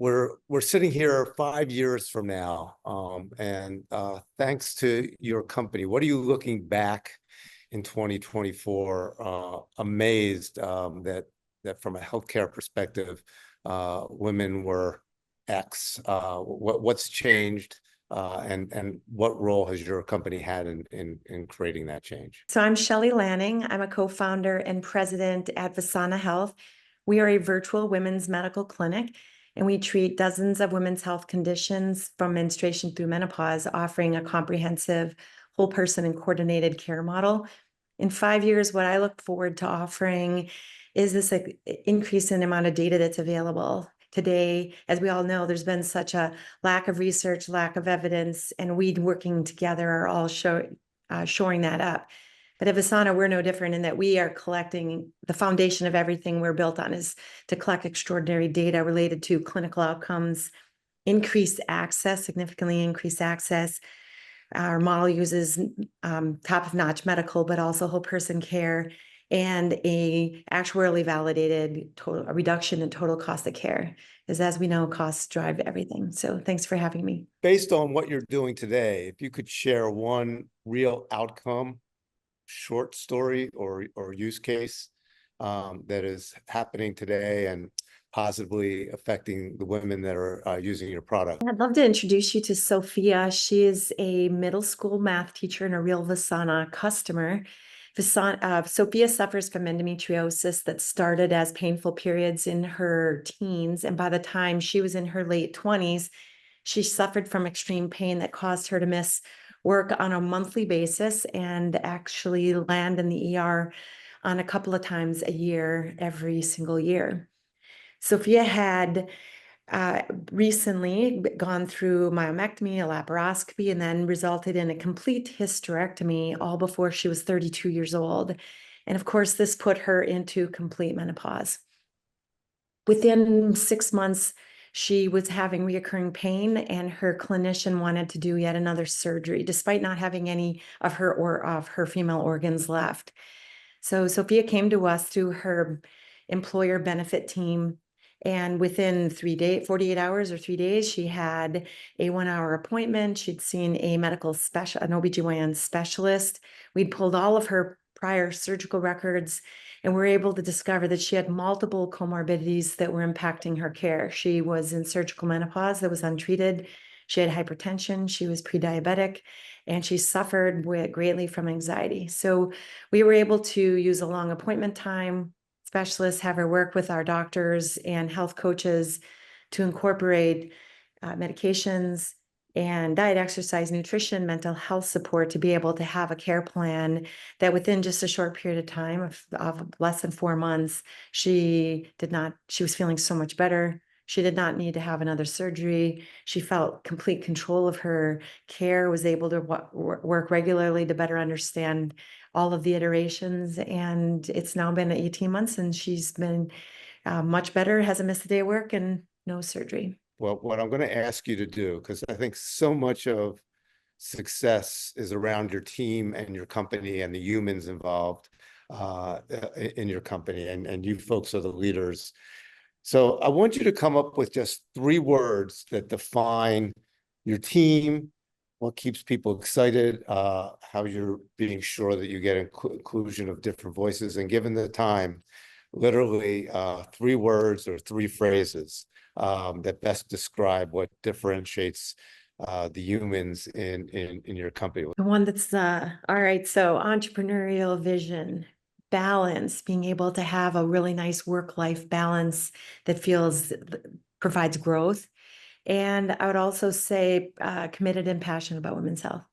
we're sitting here 5 years from now, and thanks to your company, what are you looking back in 2024, amazed that from a healthcare perspective, women were X. What's changed, and what role has your company had in creating that change? So I'm Shelley Lanning. I'm a co-founder and president at Visana Health. We are a virtual women's medical clinic, and we treat dozens of women's health conditions from menstruation through menopause, offering a comprehensive whole person and coordinated care model. In 5 years, what I look forward to offering is this increase in the amount of data that's available. Today, as we all know, there's been such a lack of research, lack of evidence, and we working together are all shoring that up. But at Visana, we're no different in that we are collecting the foundation of everything we're built on is to collect extraordinary data related to clinical outcomes, increased access, significantly increased access. Our model uses top-notch medical, but also whole person care and a actuarially validated a reduction in total cost of care. Because as we know, costs drive everything. So thanks for having me. Based on what you're doing today, if you could share one real outcome, short story or use case that is happening today and positively affecting the women that are using your product. I'd love to introduce you to Sophia. She is a middle school math teacher and a real Visana customer. Sophia suffers from endometriosis that started as painful periods in her teens, and by the time she was in her late 20s, she suffered from extreme pain that caused her to miss work on a monthly basis and actually land in the ER on a couple of times a year, every single year. Sophia had recently gone through myomectomy, a laparoscopy, and then resulted in a complete hysterectomy all before she was 32 years old. And of course, this put her into complete menopause. Within 6 months, she was having reoccurring pain, and her clinician wanted to do yet another surgery, despite not having any of her female organs left. So Sophia came to us through her employer benefit team, and within 48 hours or 3 days, she had a 1-hour appointment. She'd seen an OBGYN specialist. We'd pulled all of her prior surgical records, and we're able to discover that she had multiple comorbidities that were impacting her care. She was in surgical menopause that was untreated. She had hypertension. She was pre-diabetic, and she suffered greatly from anxiety. So we were able to use a long appointment time, specialists, have her work with our doctors and health coaches to incorporate medications and diet, exercise, nutrition, mental health support to be able to have a care plan that within just a short period of time of less than 4 months, she was feeling so much better. She did not need to have another surgery. She felt complete control of her care, was able to work regularly to better understand all of the iterations. And it's now been 18 months and she's been much better, hasn't missed a day of work, and no surgery. Well, what I'm going to ask you to do, because I think so much of success is around your team and your company and the humans involved in your company, and you folks are the leaders. So I want you to come up with just 3 words that define your team, what keeps people excited, how you're being sure that you get inclusion of different voices, and given the time, literally 3 words or 3 phrases that best describe what differentiates the humans in your company. The one that's all right. So entrepreneurial vision, balance, being able to have a really nice work-life balance that provides growth. And I would also say committed and passionate about women's health.